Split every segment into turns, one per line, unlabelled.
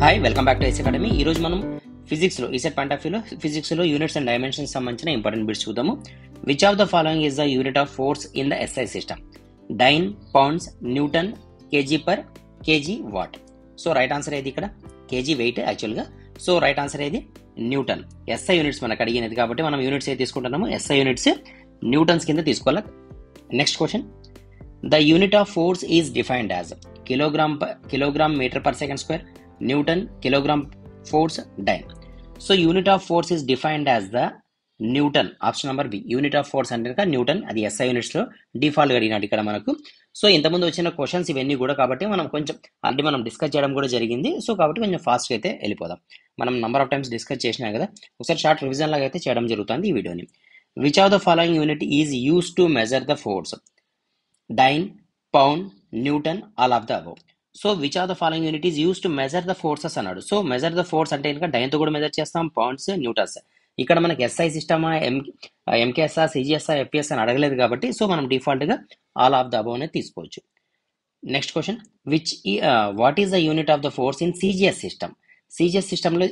Hi, welcome back to S academy. ఈ రోజు మనం ఫిజిక్స్లో ఈసెట్ పాయింట్ ఆఫ్ వ్యూలో ఫిజిక్స్లో యూనిట్స్ అండ్ డైమెన్షన్స్ సంబంధించిన ఇంపార్టెంట్ బిట్స్ చూద్దాము. Which of the following is the unit of force in the SI system? Dyne, pounds, newton, KG per KG watt. So right answer ఏది ఇక్కడ? కేజీ వెయిట్ యాక్చువల్గా. So right answer ఏది? Newton. SI units మనకు అడిగినది కాబట్టి మనం units ఏది తీసుకుంటున్నాము? ఎస్ఐ యూనిట్స్ న్యూటన్స్ కింద తీసుకోవాలి. Next question. The unit of force is defined as kilogram metre per second square, Newton, kilogram force, dyne. So unit of force is defined as the Newton. Option number B. Unit of force అంటే కనుక Newton. అది SI units లో default అడిగినట్టు ఇక్కడ మనకు. So ఇంతకుముందు వచ్చిన questions ఇవన్నీ కూడా కాబట్టి మనం కొంచెం ఆల్రెడీ మనం డిస్కస్ చేయడం కూడా జరిగింది. సో కాబట్టి కొంచెం ఫాస్ట్గా అయితే వెళ్ళిపోదాం. మనం నంబర్ ఆఫ్ టైమ్స్ డిస్కస్ చేసినాం కదా, ఒకసారి షార్ట్ రివిజన్ లాగా అయితే చేయడం జరుగుతుంది ఈ వీడియోని. Which of the following unit is use to measure the force? Dyne, pound, newton, all of the above. So which of the following unit is use to measure the forces అన్నాడు. So measure the force అంటే కనుక డైన్తో కూడా measure చేస్తాం, pounds, Newton's. ఇక్కడ మనకి SI సిస్టమా, ఎంకేఎస్ఆర్, సిజిఎస్ఆర్, FPS అని అడగలేదు కాబట్టి సో మనం డిఫాల్ట్గా ఆల్ ఆఫ్ ద అబవ్ అనేది తీసుకోవచ్చు. Next question. What is the unit of the force in CGS system? CGS సిస్టంలో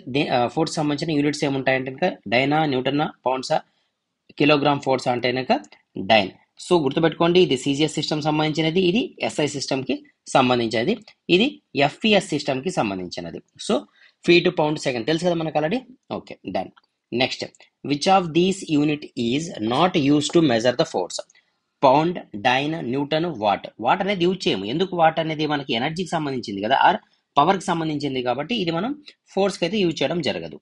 ఫోర్స్ సంబంధించిన యూనిట్స్ ఏముంటాయంటే కనుక డైనా, న్యూటన్నా, పౌండ్సా, కిలోగ్రామ్ ఫోర్స్ అంటే కనుక డైన్. సో గుర్తుపెట్టుకోండి, ఇది సిజిఎస్ సిస్టమ్ సంబంధించినది, ఇది ఎస్ఐ సిస్టమ్కి సంబంధించినది, ఇది ఎఫ్పిఎస్ సిస్టమ్కి సంబంధించినది. సో ఫీట్, పౌండ్, సెకండ్ తెలుసు కదా మనకు already. Okay, done. Next. Which of these unit is not use to measure the force? Pound, dyne, newton, watt. Watt అనేది యూజ్ చేయము. ఎందుకు? వాట్ అనేది మనకి ఎనర్జీకి సంబంధించింది కదా, ఆర్ పవర్కి సంబంధించింది కాబట్టి ఇది మనం ఫోర్స్కి అయితే యూజ్ చేయడం జరగదు.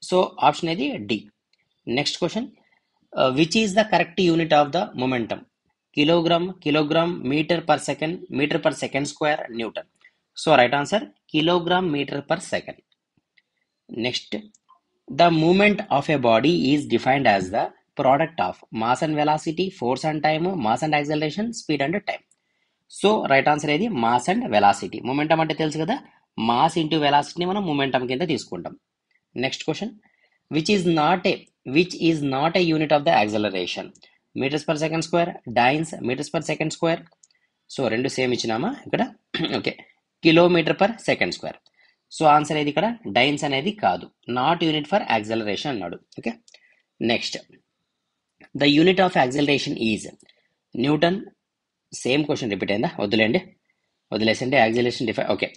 సో ఆప్షన్ ఏది? D. Next question. Which is the correct unit of the momentum? Kilogram metre per second square, newton. So right answer kilogram metre per second. Next. The moment of a body is defined as the product of mass and velocity, force and time, mass and acceleration, speed and time. So right answer ఏది? Mass and velocity. Momentum అంటే తెలుసు కదా, mass into వెలాసిటీని మనం momentum కింద తీసుకుంటాం. Next question. which is not a unit of the acceleration? meters per second square, dynes, meters per second square. So రెండు same ఇచ్చినామా ఇక్కడ? Okay, kilometre per second square. So answer ఏది ఇక్కడ? Dynes అనేది కాదు, నాట్ యూనిట్ ఫర్ యాక్సలరేషన్ అన్నాడు. Okay, next. The unit of acceleration is newton. Same question repeat అయిందా? వదిలేసండి. Acceleration okay.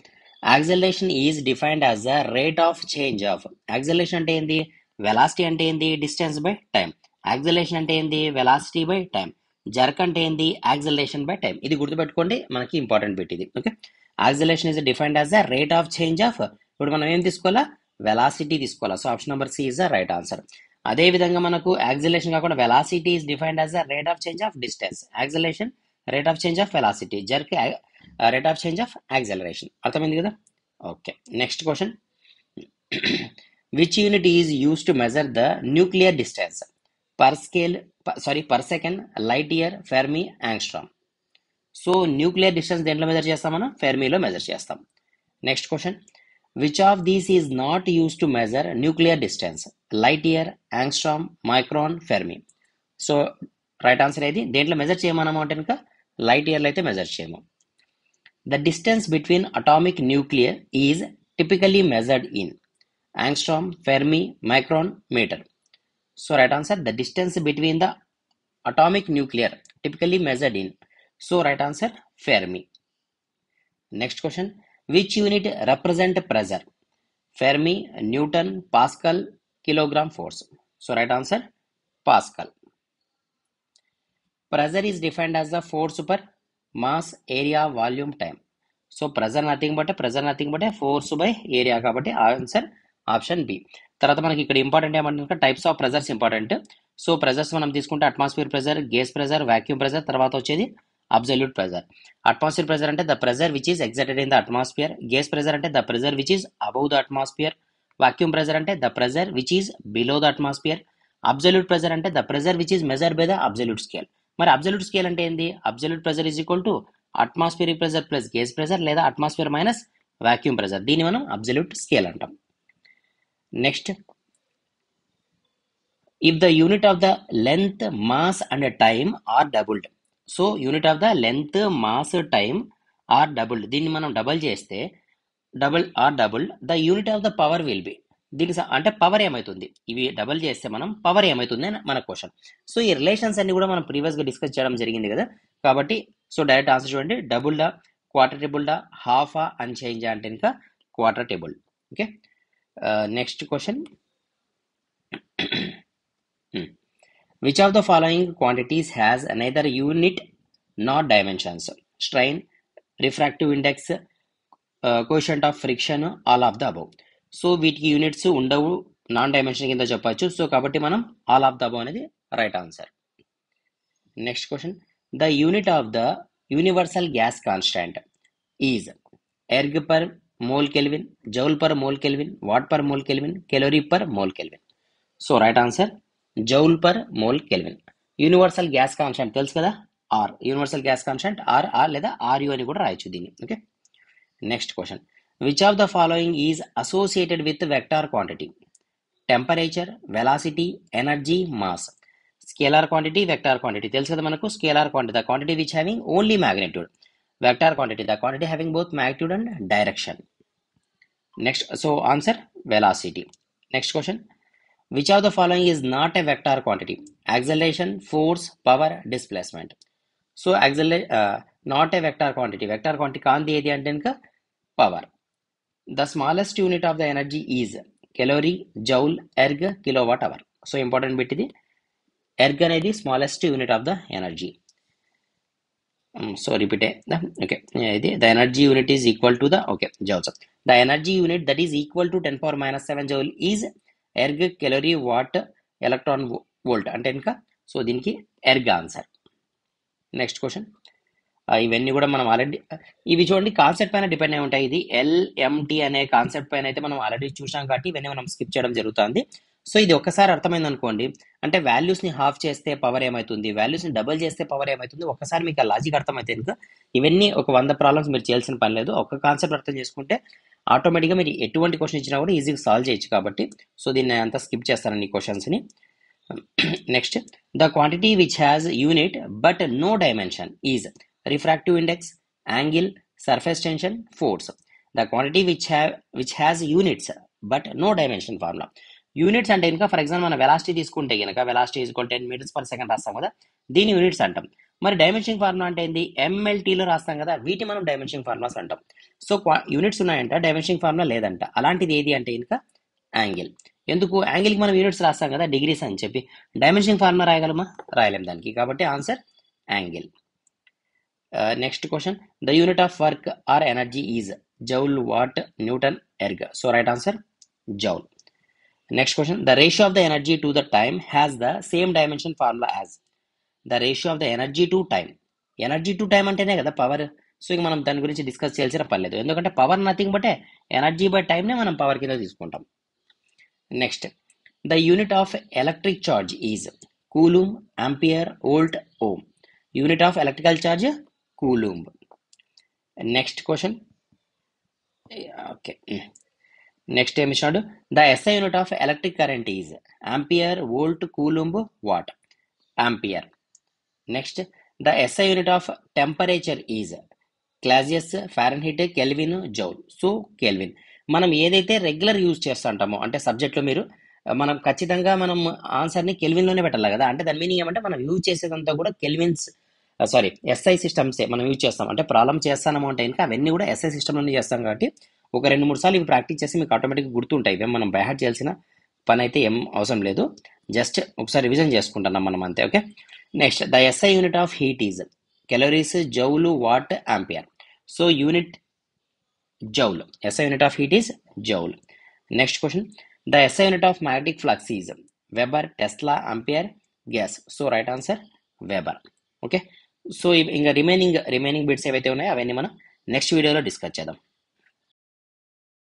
Acceleration is defined as the rate of change of. Acceleration అంటే ఏంది? Velocity అంటే ఏంది? Distance by time. యాక్సలరేషన్ అంటే ఏంది? Velocity by time. Jerk అంటే ఏంది? Acceleration by time. ఇది గుర్తుపెట్టుకోండి, మనకి ఇంపార్టెంట్ బిట్ ఇది. Okay, acceleration is defined as the rate of change of. ఇప్పుడు మనం ఏం తీసుకోవాలా? వెలాసిటీ తీసుకోవాలా. So option number C is the right answer. అదే విధంగా మనకు యాక్సలరేషన్ కాకుండా velocity is defined as the rate of change of distance. Acceleration rate of change of velocity, jerk rate of change of acceleration. అర్థమైంది కదా? Okay, next question. Which unit is use to measure the nuclear distance? Per second, light year, Fermi, angstrom. So nuclear distance దేంట్లో measure చేస్తాం మనం? ఫెర్మిలో measure చేస్తాం. Next question. Which of these is not use to measure nuclear distance? Light year, angstrom, micron, Fermi. So right answer ఏది? దేంట్లో measure చేయమన్నాము అంటే కనుక light ఇయర్లో అయితే మెజర్ చేయము. The distance between atomic nuclei is typically measured in angstrom, Fermi, micron, meter. So right answer, the distance between the atomic nuclei typically measured in. So right answer, Fermi. Next question. Which unit represent pressure? Fermi, Newton, Pascal, kilogram force. So right answer, Pascal. Pressure is defined as the force per mass, area, volume, time. So pressure nothing but force by area కాబట్టి answer option B. తర్వాత మనకి ఇక్కడ important ఏమంటే types of pressures important. So pressures మనం తీసుకుంటే atmosphere pressure, gauge pressure, vacuum pressure, తర్వాత వచ్చేది absolute pressure. Atmosphere pressure అంటే the pressure which is exerted in the atmosphere. Gauge pressure అంటే the pressure which is above the atmosphere. Vacuum pressure అంటే the pressure which is below the atmosphere. Absolute pressure అంటే the pressure which is measured by the absolute scale. మరి absolute scale అంటే ఏంది? Absolute pressure is equal to atmospheric pressure plus gauge pressure లేదా atmosphere minus vacuum pressure. దీన్ని మనం absolute scale అంటాం. Next. If the unit of the length, mass and time are doubled. So unit of the length, mass, time are doubled. దీన్ని మనం double చేస్తే double the unit of the power will be. దీనికి అంటే power ఏమవుతుంది, ఇవి double చేస్తే మనం power ఏమవుతుంది అని మన క్వశ్చన్. సో ఈ రిలేషన్స్ అన్ని కూడా మనం ప్రీవియస్గా డిస్కస్ చేయడం జరిగింది కదా, కాబట్టి సో డైరెక్ట్ ఆన్సర్ చూడండి, డబుల్ దా, క్వార్టర్ టేబుల్ దా, హాఫ్ అని చేంజ్ అంటే ఇంకా quarter table. Okay, next question. Which of the following quantities has Nether unit not dimensions? Strain, refractive index, quotient of friction, all of the above. So వీటికి units ఉండవు, non dimension కింద చెప్పచ్చు. So కాబట్టి మనం all of the above అనేది right answer. Next question. The unit of the universal gas constant is erg per mole kelvin, joule per mole kelvin, watt per mole kelvin, calorie per mole kelvin. So right answer joule per mole kelvin. Universal gas constant తెలుసు కదా, R. Universal gas constant R, లేదా R U అని కూడా రాయొచ్చు దీన్ని. Okay, next question. Which of the following is associated with vector quantity? Temperature, velocity, energy, mass. Scalar quantity, vector quantity తెలుసు కదా మనకు. Scalar quantity the quantity which having only magnitude. Vector quantity the quantity having both magnitude and direction. Next, so answer velocity. Next question. Which of the following is not a vector quantity? Acceleration, force, power, displacement. So not a vector quantity. Vector quantity కాంతి ఏది అంటే ఇంకా power. The smallest unit of the energy is calorie, joule, erg, kilowatt hour. So important bit ఇది. Erg అనేది smallest unit of the energy. So repeat. Okay, ఇది the energy unit is equal to the joules. The energy unit that is equal to 10⁻⁷ joule is erg, calorie, what, electron volt అంటే ఇంకా. So దీనికి erg answer. Next question. ఇవన్నీ కూడా మనం already, ఇవి చూడండి concept పైన డిపెండ్ అయి ఉంటాయి. ఇది ఎల్ఎంటి అనే కాన్సెప్ట్ పైన అయితే మనం ఆల్రెడీ చూసాం కాబట్టి ఇవన్నీ మనం స్కిప్ చేయడం జరుగుతుంది. సో ఇది ఒక్కసారి అర్థమైంది అనుకోండి, అంటే వాల్యూస్ని హాఫ్ చేస్తే పవర్ ఏమవుతుంది, వాల్యూస్ని డబుల్ చేస్తే పవర్ ఏమవుతుంది, ఒక్కసారి మీకు ఆ లాజిక్ అర్థమైతే కనుక ఇవన్నీ ఒక 100 ప్రాబ్లమ్స్ మీరు చేయాల్సిన పని లేదు. ఒక కాన్సెప్ట్ అర్థం చేసుకుంటే ఆటోమేటిక్గా మీరు ఎటువంటి క్వశ్చన్ ఇచ్చినా కూడా ఈజీగా సాల్వ్ చేయొచ్చు. కాబట్టి సో దీన్ని అంతా స్కిప్ చేస్తాను ఈ క్వశ్చన్స్ని. Next, the quantity which has unit but no dimension is refractive index, angle, surface tension, force. The quantity which has units but no dimension formula. Units అంటే ఇంకా ఫర్ ఎగ్జాంపుల్ మన వెలాసిటీ తీసుకుంటే కనుక velocity is equal 10 meters per second రాస్తాం కదా, దీని units అంటాం. మరి డైమెన్షన్ ఫార్ములా అంటే ఏంది, ఎంఎల్టీలో రాస్తాం కదా, వీటి మనం డైమెన్షన్ ఫార్ములాస్ అంటాం. సో యూనిట్స్ ఉన్నాయంట, డైమెన్షన్ ఫార్ములా లేదంట. అలాంటిది ఏది అంటే ఇంకా యాంగిల్. ఎందుకు, యాంగిల్కి మనం యూనిట్స్ రాస్తాం కదా, డిగ్రీస్ అని చెప్పి. డైమెన్షన్ ఫార్ములా రాయగలమా, రాయలేం దానికి. కాబట్టి answer angle. Next question. The unit of work or energy is joule, watt, newton, erg. So right answer joule. Next question. The ratio of the energy to the time has the same dimension formula as. The ratio of the energy to time. Energy to time అంటేనే కదా power. So ఇక మనం దాని గురించి discuss చేయాల్సిన పర్లేదు, ఎందుకంటే power nothing but energy by టైంనే మనం పవర్ కింద తీసుకుంటాం. Next, the unit of electric charge is coulomb, ampere, volt, ohm. Unit of electrical charge coulomb. Next question. Okay, next ఏమి ఇచ్చినాడు, the SI unit of electric current is ampere, volt, coulomb, watt. Ampere. Next, the SI unit of temperature is Clausius, Fahrenheit, kelvin, joule. So kelvin. మనం ఏదైతే regular use చేస్తుంటామో అంటే సబ్జెక్ట్లో మీరు మనం ఖచ్చితంగా మనం ఆన్సర్ని కెల్విన్లోనే పెట్టాలి కదా. అంటే దాని మీనింగ్ ఏమంటే మనం యూజ్ చేసేదంతా కూడా కెల్విన్స్ ఎస్ఐ సిస్టమ్సే మనం యూజ్ చేస్తాం. అంటే ప్రాబ్లం చేస్తాము అంటే ఇంకా అవన్నీ కూడా ఎస్ఐ సిస్టంలోనే చేస్తాం. కాబట్టి ఒక 2-3 సార్లు ఇవి ప్రాక్టీస్ చేసి మీకు ఆటోమేటిక్గా గుర్తుంటాయి. ఇవేం మనం బైహార్ట్ చేయాల్సిన పని అయితే ఏం అవసరం లేదు, జస్ట్ ఒకసారి రివిజన్ చేసుకుంటున్నాం మనం అంతే. Okay, next, the SI unit of heat is calories, జౌలు, what, ampere. So unit joule. SI unit of heat is joule. Next question. The SI unit of magnetic flux is weber, Tesla, ampere, gas. So right answer weber. Okay, so ఇంకా remaining bits ఏవైతే ఉన్నాయో అవన్నీ మనం next వీడియోలో discuss చేద్దాం.